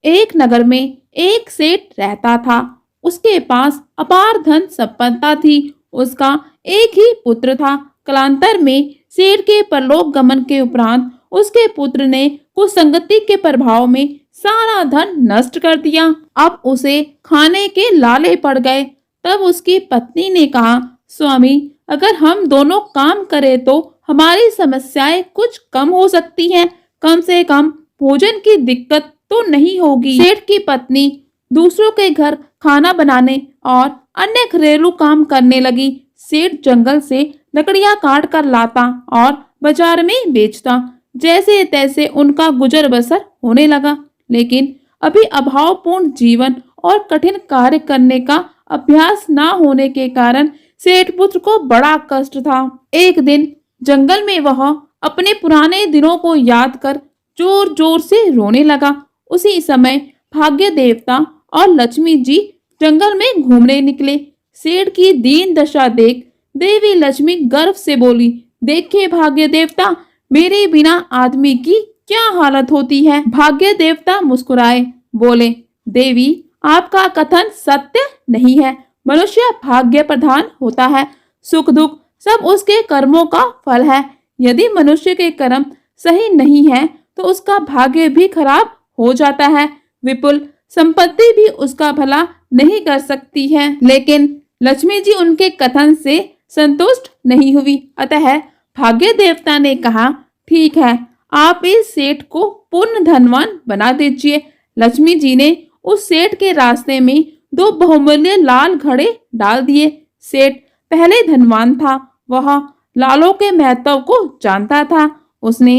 एक नगर में एक सेठ रहता था। उसके पास अपार धन संपन्नता थी। उसका एक ही पुत्र था। कालांतर में सेठ के परलोक गमन के उपरांत उसके पुत्र ने कुसंगति के प्रभाव में सारा धन नष्ट कर दिया। अब उसे खाने के लाले पड़ गए। तब उसकी पत्नी ने कहा, स्वामी, अगर हम दोनों काम करें तो हमारी समस्याएं कुछ कम हो सकती हैं। कम से कम भोजन की दिक्कत तो नहीं होगी। सेठ की पत्नी दूसरों के घर खाना बनाने और अन्य घरेलू काम करने लगी। सेठ जंगल से लकड़ियां काट कर लाता और बाजार में बेचता। जैसे तैसे उनका गुजर बसर होने लगा। लेकिन अभी अभावपूर्ण जीवन और कठिन कार्य करने का अभ्यास ना होने के कारण सेठ पुत्र को बड़ा कष्ट था। एक दिन जंगल में वह अपने पुराने दिनों को याद कर जोर जोर से रोने लगा। उसी समय भाग्य देवता और लक्ष्मी जी जंगल में घूमने निकले। सेठ की दीन दशा देख देवी लक्ष्मी गर्व से बोली, देखिए भाग्य देवता, मेरे बिना आदमी की क्या हालत होती है। भाग्य देवता मुस्कुराए, बोले, देवी, आपका कथन सत्य नहीं है। मनुष्य भाग्य प्रधान होता है। सुख दुख सब उसके कर्मों का फल है। यदि मनुष्य के कर्म सही नहीं है तो उसका भाग्य भी खराब हो जाता है। विपुल संपत्ति भी उसका भला नहीं कर सकती है। लेकिन लक्ष्मी जी उनके कथन से संतुष्ट नहीं हुई। अतः भाग्य देवता ने कहा, ठीक है, आप इस सेठ को पूर्ण धनवान बना दीजिए। लक्ष्मी जी ने उस सेठ के रास्ते में 2 बहुमूल्य लाल घड़े डाल दिए। सेठ पहले धनवान था। वह लालों के महत्व को जानता था। उसने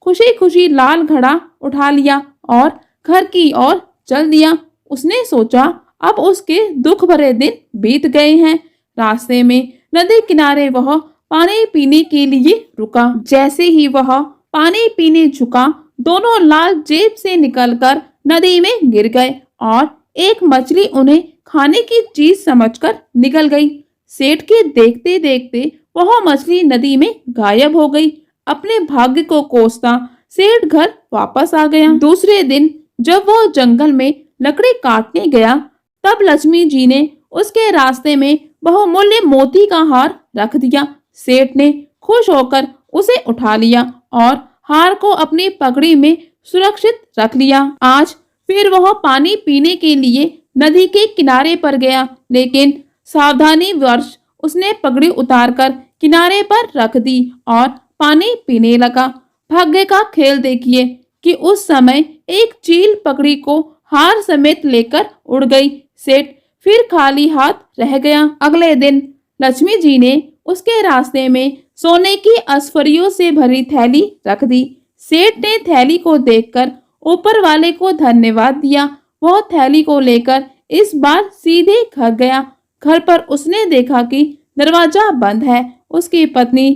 खुशी खुशी लाल घड़ा उठा लिया और घर की ओर चल दिया। उसने सोचा, अब उसके दुख भरे दिन बीत गए हैं। रास्ते में नदी किनारे वह पानी पीने के लिए रुका। जैसे ही वह पानी पीने झुका, दोनों लाल जेब से निकलकर नदी में गिर गए और एक मछली उन्हें खाने की चीज समझकर निकल गई। सेठ के देखते देखते वह मछली नदी में गायब हो गई। अपने भाग्य को कोसता सेठ घर वापस आ गया। दूसरे दिन जब वह जंगल में लकड़ी काटने गया, तब लक्ष्मी जी ने उसके रास्ते में बहुमूल्य मोती का हार रख दिया। सेठ ने खुश होकर उसे उठा लिया और हार को अपनी पगड़ी में सुरक्षित रख लिया। आज फिर वह पानी पीने के लिए नदी के किनारे पर गया, लेकिन सावधानी वर्ष उसने पगड़ी उतारकर किनारे पर रख दी और पानी पीने लगा। भाग्य का खेल देखिए कि उस समय एक चील पगड़ी को हार समेत लेकर उड़ गई। सेठ फिर खाली हाथ रह गया। अगले दिन लक्ष्मी जी ने उसके रास्ते में सोने की अस्फरियों से भरी थैली रख दी। सेठ ने थैली को देखकर ऊपर वाले को धन्यवाद दिया। वह थैली को लेकर इस बार सीधे घर गया। घर पर उसने देखा कि दरवाजा बंद है। उसकी पत्नी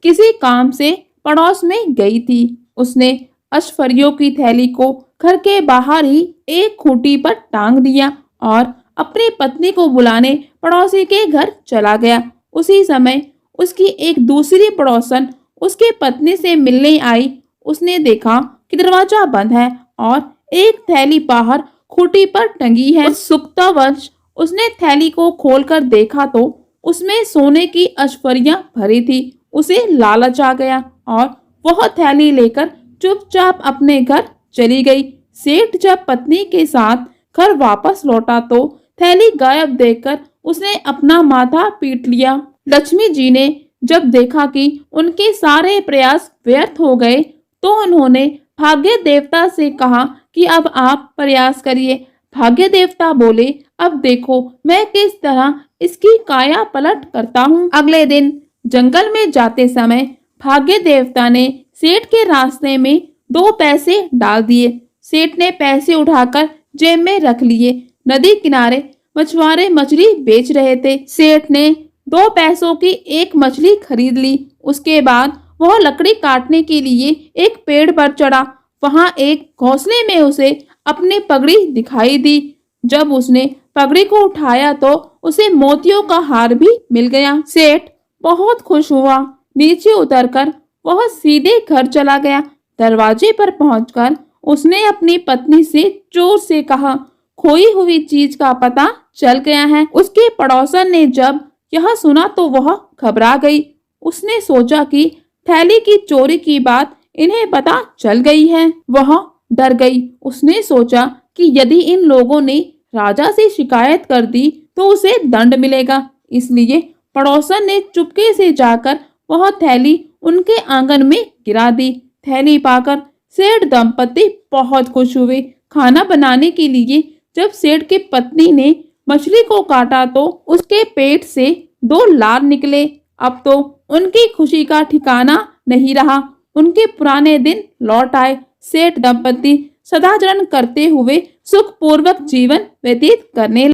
किसी काम से पड़ोस में गई थी। उसने अस्फरियों की थैली को घर के बाहर ही एक खूंटी पर टांग दिया और अपनी पत्नी को बुलाने पड़ोसी के घर चला गया। उसी समय उसकी एक दूसरी पड़ोसन उसके पत्नी से मिलने आई। उसने देखा कि दरवाजा बंद है और एक थैली बाहर खूंटी पर टंगी है। उत्सुकतावश उसने थैली को खोलकर देखा तो उसमें सोने की अश्वरियां भरी थी। उसे लालच आ गया और वह थैली लेकर चुपचाप अपने घर चली गई। सेठ जब पत्नी के साथ घर वापस लौटा तो थैली गायब देखकर उसने अपना माथा पीट लिया। लक्ष्मी जी ने जब देखा कि उनके सारे प्रयास व्यर्थ हो गए तो उन्होंने भाग्य देवता से कहा कि अब आप प्रयास करिए। भाग्य देवता बोले, अब देखो मैं किस तरह इसकी काया पलट करता हूँ। अगले दिन जंगल में जाते समय भाग्य देवता ने सेठ के रास्ते में 2 पैसे डाल दिए। सेठ ने पैसे उठाकर जेब में रख लिए। नदी किनारे मछुआरे मछली बेच रहे थे। सेठ ने 2 पैसों की एक मछली खरीद ली। उसके बाद वह लकड़ी काटने के लिए एक पेड़ पर चढ़ा। वहां एक घोंसले में उसे अपनी पगड़ी दिखाई दी। जब उसने पगड़ी को उठाया तो उसे मोतियों का हार भी मिल गया। सेठ बहुत खुश हुआ। नीचे उतरकर वह सीधे घर चला गया। दरवाजे पर पहुंचकर उसने अपनी पत्नी से जोर से कहा, खोई हुई चीज का पता चल गया है। उसके पड़ोसन ने जब यह सुना तो वह घबरा गई। उसने सोचा कि थैली की चोरी की बात इन्हें पता चल गई है। वह डर गई। उसने सोचा कि यदि इन लोगों ने राजा से शिकायत कर दी तो उसे दंड मिलेगा। इसलिए पड़ोसन ने चुपके से जाकर वह थैली उनके आंगन में गिरा दी। थैली पाकर सेठ दंपति बहुत खुश हुए। खाना बनाने के लिए जब सेठ की पत्नी ने मछली को काटा तो उसके पेट से 2 लार निकले। अब तो उनकी खुशी का ठिकाना नहीं रहा। उनके पुराने दिन लौट आए। सेठ दंपति सदाचरण करते हुए सुखपूर्वक जीवन व्यतीत करने